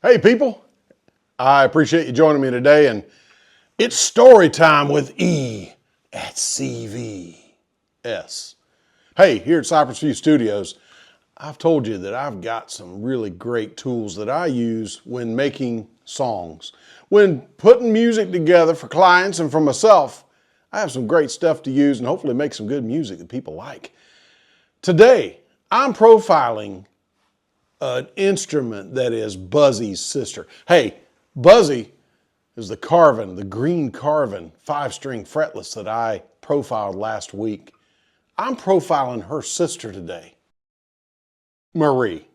Hey people, I appreciate you joining me today, and it's story time with E at CVS. Hey, here at Cypress View Studios, I've told you that I've got some really great tools that I use when making songs. When putting music together for clients and for myself, I have some great stuff to use and hopefully make some good music that people like. Today, I'm profiling an instrument that is Buzzy's sister. Hey, Buzzy is the Carvin, the green Carvin 5-string fretless that I profiled last week. I'm profiling her sister today, Marie.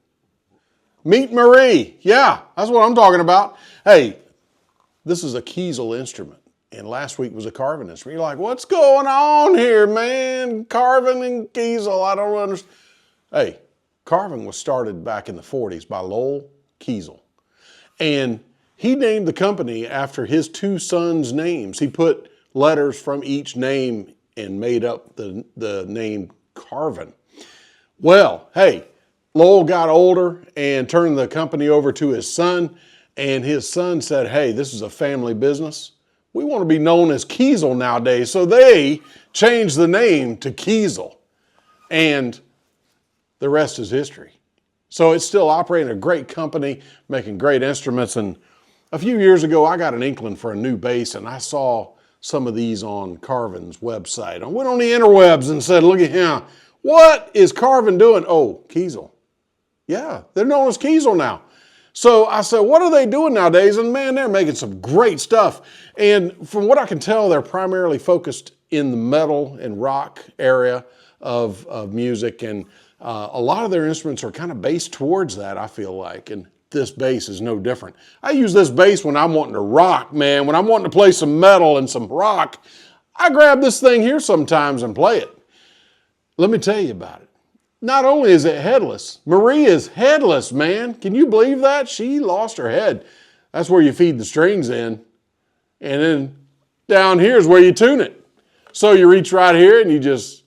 Meet Marie. Yeah, that's what I'm talking about. Hey, this is a Kiesel instrument, and last week was a Carvin instrument. You're like, what's going on here, man? Carvin and Kiesel, I don't understand. Hey, Carvin was started back in the 40s by Lowell Kiesel. And he named the company after his two sons' names. He put letters from each name and made up the name Carvin. Well, hey, Lowell got older and turned the company over to his son. And his son said, hey, this is a family business. We want to be known as Kiesel nowadays. So they changed the name to Kiesel. And the rest is history. So it's still operating a great company, making great instruments. And a few years ago, I got an inkling for a new bass, and I saw some of these on Carvin's website. I went on the interwebs and said, look at him. What is Carvin doing? Oh, Kiesel. Yeah, they're known as Kiesel now. So I said, what are they doing nowadays? And man, they're making some great stuff. And from what I can tell, they're primarily focused in the metal and rock area of music. And a lot of their instruments are kind of based towards that, I feel like, and this bass is no different. I use this bass when I'm wanting to rock, man. When I'm wanting to play some metal and some rock, I grab this thing here sometimes and play it. Let me tell you about it. Not only is it headless, Marie is headless, man. Can you believe that? She lost her head. That's where you feed the strings in. And then down here is where you tune it. So you reach right here and you just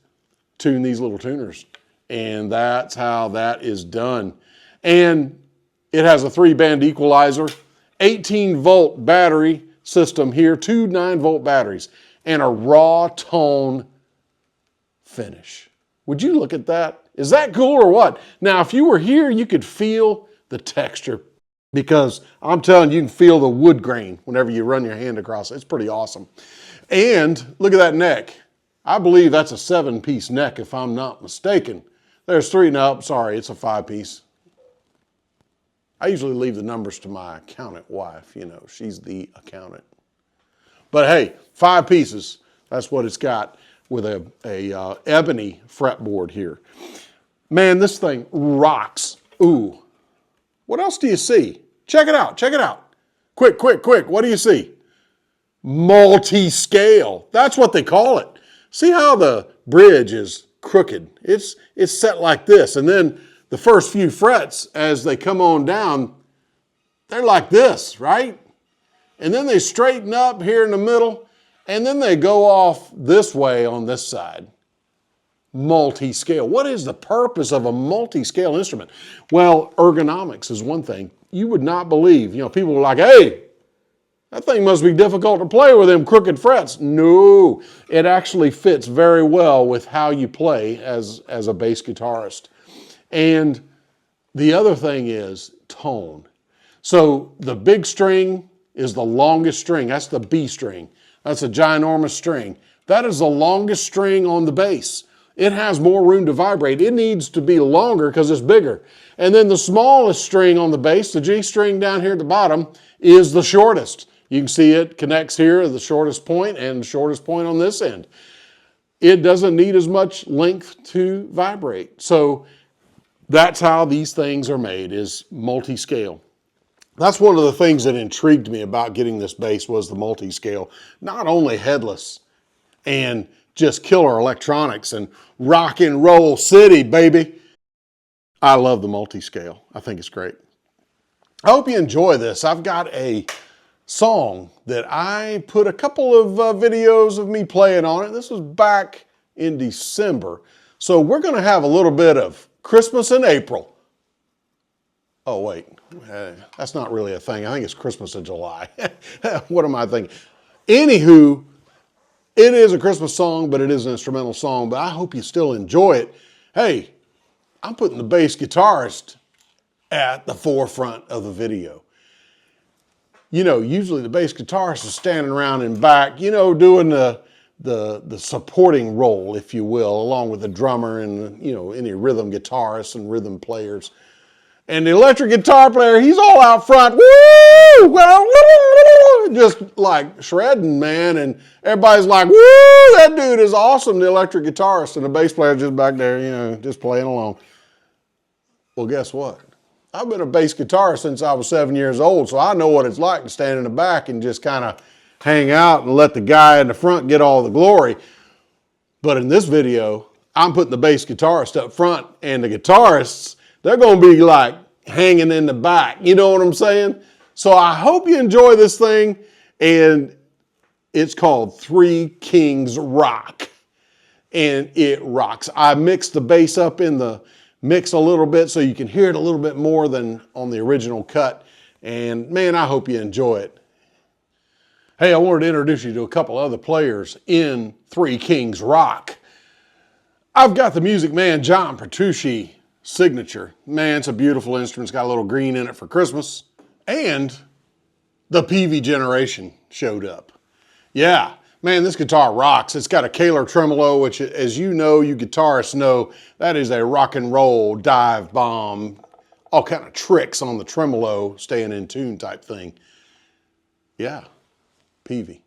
tune these little tuners. And that's how that is done. And it has a 3-band equalizer, 18-volt battery system here, 2 9-volt batteries, and a raw tone finish. Would you look at that? Is that cool or what? Now, if you were here, you could feel the texture because I'm telling you, you can feel the wood grain whenever you run your hand across it. It's pretty awesome. And look at that neck. I believe that's a 7-piece neck if I'm not mistaken. There's 3, no, sorry, it's a 5-piece. I usually leave the numbers to my accountant wife, you know, she's the accountant. But hey, 5 pieces, that's what it's got with a ebony fretboard here. Man, this thing rocks. Ooh, what else do you see? Check it out, check it out. Quick, quick, quick, what do you see? Multiscale, that's what they call it. See how the bridge is crooked. It's set like this, and then the first few frets as they come on down, they're like this, right? And then they straighten up here in the middle, and then they go off this way on this side. Multiscale. What is the purpose of a multiscale instrument? Well, ergonomics is one thing. You would not believe, you know, people are like, hey, that thing must be difficult to play with them crooked frets. No, it actually fits very well with how you play as a bass guitarist. And the other thing is tone. So the big string is the longest string. That's the B string. That's a ginormous string. That is the longest string on the bass. It has more room to vibrate. It needs to be longer because it's bigger. And then the smallest string on the bass, the G string down here at the bottom, is the shortest. You can see it connects here, the shortest point, and the shortest point on this end. It doesn't need as much length to vibrate. So that's how these things are made, is multi-scale. That's one of the things that intrigued me about getting this bass was the multi-scale. Not only headless and just killer electronics and rock and roll city, baby. I love the multi-scale. I think it's great. I hope you enjoy this. I've got a song that I put a couple of videos of me playing on it. This was back in December. So we're going to have a little bit of Christmas in April. Oh, wait, that's not really a thing. I think it's Christmas in July. What am I thinking? Anywho, it is a Christmas song, but it is an instrumental song, but I hope you still enjoy it. Hey, I'm putting the bass guitarist at the forefront of the video. You know, usually the bass guitarist is standing around in back, you know, doing the supporting role, if you will, along with the drummer and, you know, any rhythm guitarists and rhythm players. And the electric guitar player, he's all out front, woo, just like shredding, man. And everybody's like, woo, that dude is awesome, the electric guitarist. And the bass player just back there, you know, just playing along. Well, guess what? I've been a bass guitarist since I was 7 years old, so I know what it's like to stand in the back and just kind of hang out and let the guy in the front get all the glory. But in this video, I'm putting the bass guitarist up front, and the guitarists, they're going to be like hanging in the back. You know what I'm saying? So I hope you enjoy this thing, and it's called Three Kings Rock, and it rocks. I mixed the bass up in the mix a little bit so you can hear it a little bit more than on the original cut, and man, I hope you enjoy it. Hey, I wanted to introduce you to a couple other players in Three Kings Rock. I've got the Music Man John Petrucci signature. Man, it's a beautiful instrument. It's got a little green in it for Christmas. And the PV Generation showed up. Yeah, man, this guitar rocks. It's got a Kiesel tremolo, which, as you know, you guitarists know, that is a rock and roll dive bomb, all kind of tricks on the tremolo, staying in tune type thing. Yeah, PV.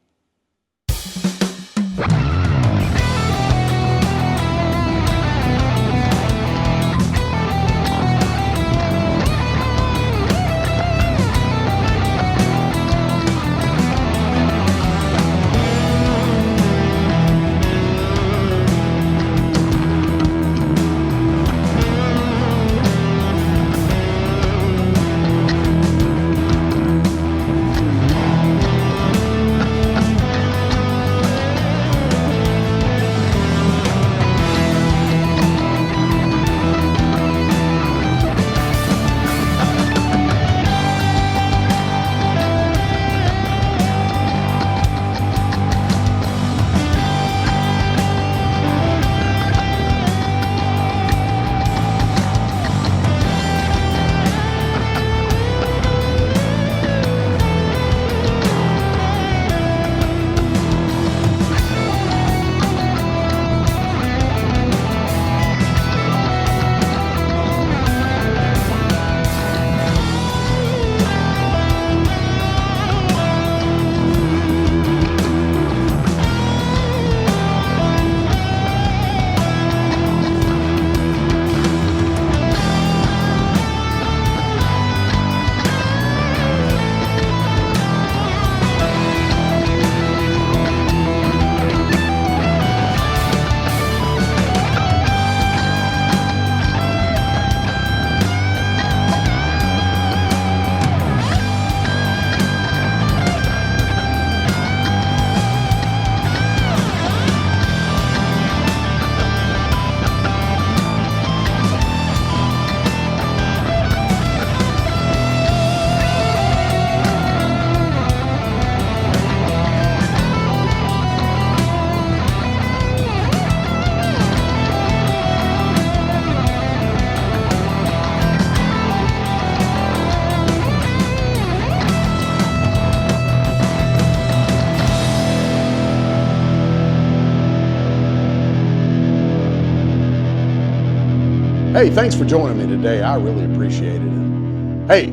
Hey, thanks for joining me today. I really appreciate it. Hey,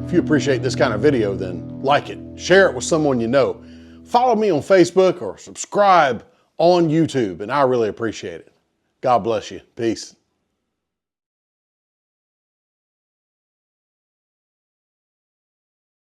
if you appreciate this kind of video, then like it, share it with someone you know. Follow me on Facebook or subscribe on YouTube, and I really appreciate it. God bless you. Peace.